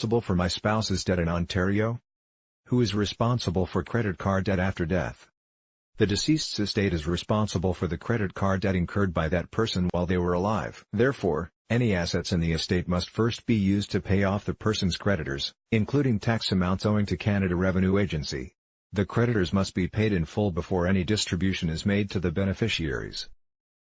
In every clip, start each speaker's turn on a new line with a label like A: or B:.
A: responsible for my spouse's debt in Ontario? Who is responsible for credit card debt after death? The deceased's estate is responsible for the credit card debt incurred by that person while they were alive. Therefore, any assets in the estate must first be used to pay off the person's creditors, including tax amounts owing to Canada Revenue Agency. The creditors must be paid in full before any distribution is made to the beneficiaries.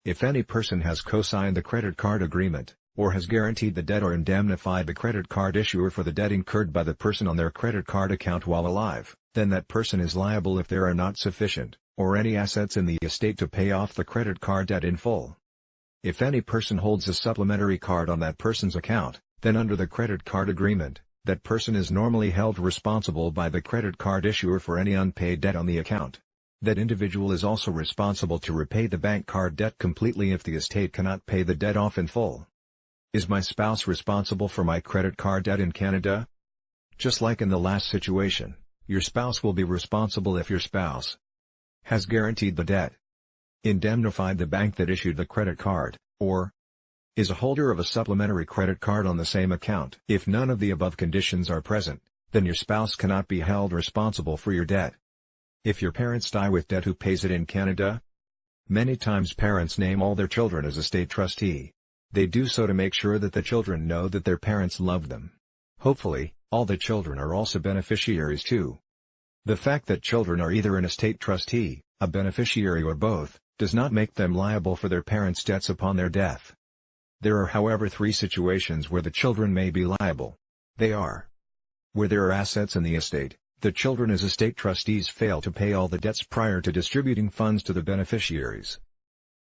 A: If any person has co-signed the credit card agreement, or has guaranteed the debt or indemnified the credit card issuer for the debt incurred by the person on their credit card account while alive, then that person is liable if there are not sufficient, or any assets in the estate to pay off the credit card debt in full. If any person holds a supplementary card on that person's account, then under the credit card agreement, that person is normally held responsible by the credit card issuer for any unpaid debt on the account. That individual is also responsible to repay the bank card debt completely if the estate cannot pay the debt off in full. Is my spouse responsible for my credit card debt in Canada? Just like in the last situation, your spouse will be responsible if your spouse has guaranteed the debt, indemnified the bank that issued the credit card, or is a holder of a supplementary credit card on the same account. If none of the above conditions are present, then your spouse cannot be held responsible for your debt. If your parents die with debt, who pays it in Canada? Many times parents name all their children as estate trustee. They do so to make sure that the children know that their parents love them. Hopefully, all the children are also beneficiaries too. The fact that children are either an estate trustee, a beneficiary, or both, does not make them liable for their parents' debts upon their death. There are, however, three situations where the children may be liable. They are: where there are assets in the estate, the children as estate trustees fail to pay all the debts prior to distributing funds to the beneficiaries.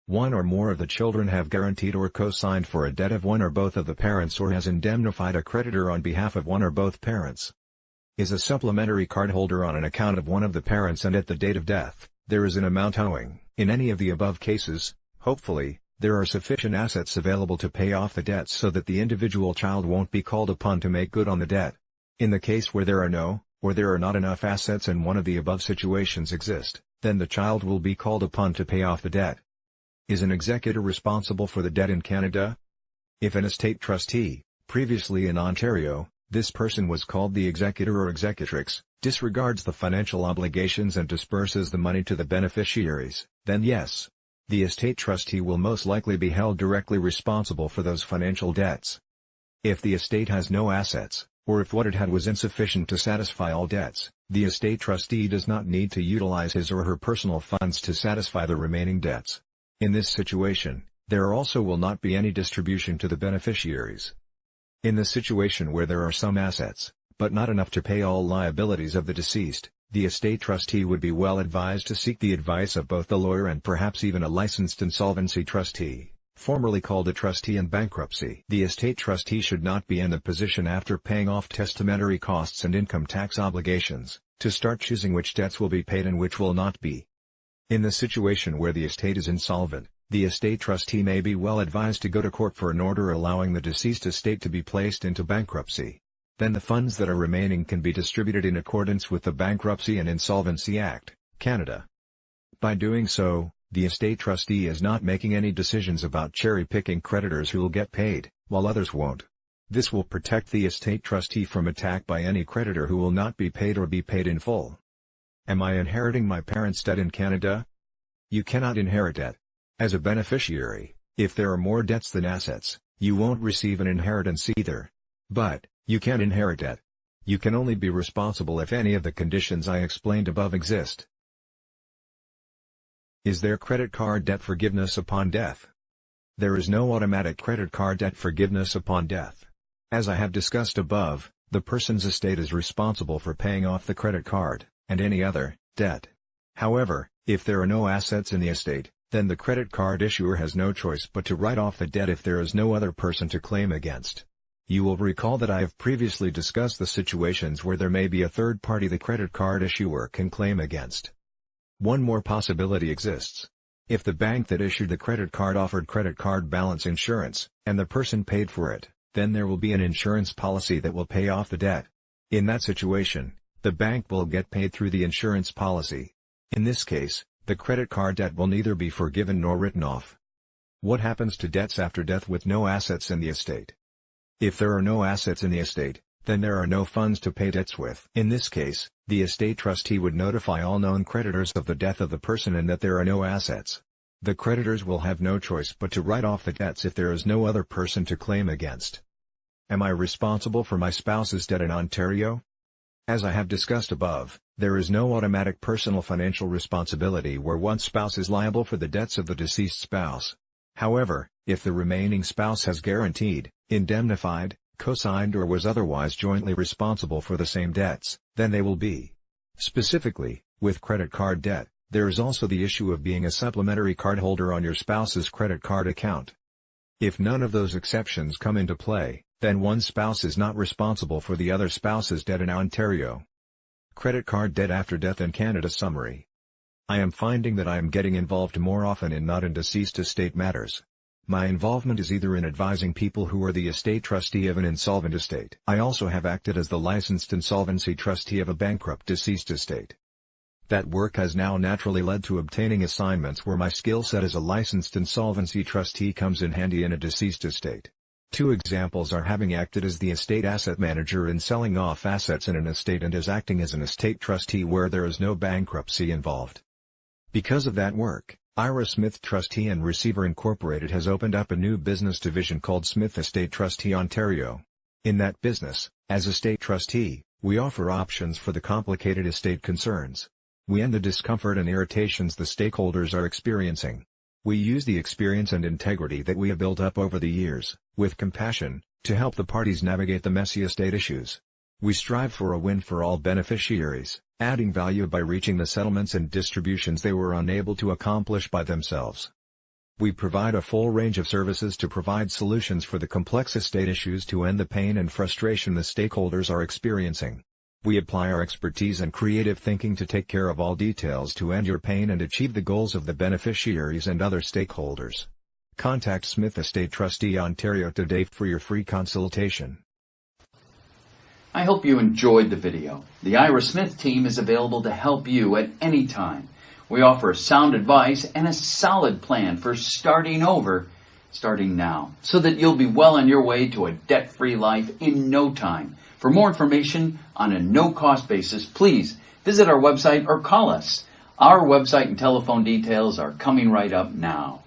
A: One or more of the children have guaranteed or co-signed for a debt of one or both of the parents, or has indemnified a creditor on behalf of one or both parents. Is a supplementary card holder on an account of one of the parents, and at the date of death, there is an amount owing. In any of the above cases, hopefully, there are sufficient assets available to pay off the debts so that the individual child won't be called upon to make good on the debt. In the case where there are no, or there are not enough assets and one of the above situations exist, then the child will be called upon to pay off the debt. Is an executor responsible for the debt in Canada? If an estate trustee, previously in Ontario, this person was called the executor or executrix, disregards the financial obligations and disperses the money to the beneficiaries, then yes, the estate trustee will most likely be held directly responsible for those financial debts. If the estate has no assets, or if what it had was insufficient to satisfy all debts, the estate trustee does not need to utilize his or her personal funds to satisfy the remaining debts. In this situation, there also will not be any distribution to the beneficiaries. In the situation where there are some assets, but not enough to pay all liabilities of the deceased, the estate trustee would be well advised to seek the advice of both the lawyer and perhaps even a licensed insolvency trustee, formerly called a trustee in bankruptcy. The estate trustee should not be in the position, after paying off testamentary costs and income tax obligations, to start choosing which debts will be paid and which will not be. In the situation where the estate is insolvent, the estate trustee may be well advised to go to court for an order allowing the deceased estate to be placed into bankruptcy. Then the funds that are remaining can be distributed in accordance with the Bankruptcy and Insolvency Act, Canada. By doing so, the estate trustee is not making any decisions about cherry-picking creditors who will get paid, while others won't. This will protect the estate trustee from attack by any creditor who will not be paid or be paid in full. Am I inheriting my parents' debt in Canada? You cannot inherit debt. As a beneficiary, if there are more debts than assets, you won't receive an inheritance either. But, you can inherit debt. You can only be responsible if any of the conditions I explained above exist. Is there credit card debt forgiveness upon death? There is no automatic credit card debt forgiveness upon death. As I have discussed above, the person's estate is responsible for paying off the credit card and any other debt. However, if there are no assets in the estate, then the credit card issuer has no choice but to write off the debt if there is no other person to claim against. You will recall that I have previously discussed the situations where there may be a third party the credit card issuer can claim against. One more possibility exists. If the bank that issued the credit card offered credit card balance insurance, and the person paid for it, then there will be an insurance policy that will pay off the debt. In that situation, the bank will get paid through the insurance policy. In this case, the credit card debt will neither be forgiven nor written off. What happens to debts after death with no assets in the estate? If there are no assets in the estate, then there are no funds to pay debts with. In this case, the estate trustee would notify all known creditors of the death of the person and that there are no assets. The creditors will have no choice but to write off the debts if there is no other person to claim against. Am I responsible for my spouse's debt in Ontario? As I have discussed above, there is no automatic personal financial responsibility where one spouse is liable for the debts of the deceased spouse. However, if the remaining spouse has guaranteed, indemnified, co-signed or was otherwise jointly responsible for the same debts, then they will be. Specifically, with credit card debt, there is also the issue of being a supplementary cardholder on your spouse's credit card account. If none of those exceptions come into play, then one spouse is not responsible for the other spouse's debt in Ontario. Credit card debt after death in Canada summary. I am finding that I am getting involved more often in not in deceased estate matters. My involvement is either in advising people who are the estate trustee of an insolvent estate. I also have acted as the licensed insolvency trustee of a bankrupt deceased estate. That work has now naturally led to obtaining assignments where my skill set as a licensed insolvency trustee comes in handy in a deceased estate. Two examples are having acted as the estate asset manager in selling off assets in an estate and as acting as an estate trustee where there is no bankruptcy involved. Because of that work, Ira Smith Trustee and Receiver Incorporated has opened up a new business division called Smith Estate Trustee Ontario. In that business, as estate trustee, we offer options for the complicated estate concerns. We end the discomfort and irritations the stakeholders are experiencing. We use the experience and integrity that we have built up over the years, with compassion, to help the parties navigate the messy estate issues. We strive for a win for all beneficiaries, adding value by reaching the settlements and distributions they were unable to accomplish by themselves. We provide a full range of services to provide solutions for the complex estate issues to end the pain and frustration the stakeholders are experiencing. We apply our expertise and creative thinking to take care of all details to end your pain and achieve the goals of the beneficiaries and other stakeholders. Contact Smith Estate Trustee Ontario today for your free consultation.
B: I hope you enjoyed the video. The Ira Smith team is available to help you at any time. We offer sound advice and a solid plan for starting over, starting now, so that you'll be well on your way to a debt-free life in no time. For more information on a no-cost basis, please visit our website or call us. Our website and telephone details are coming right up now.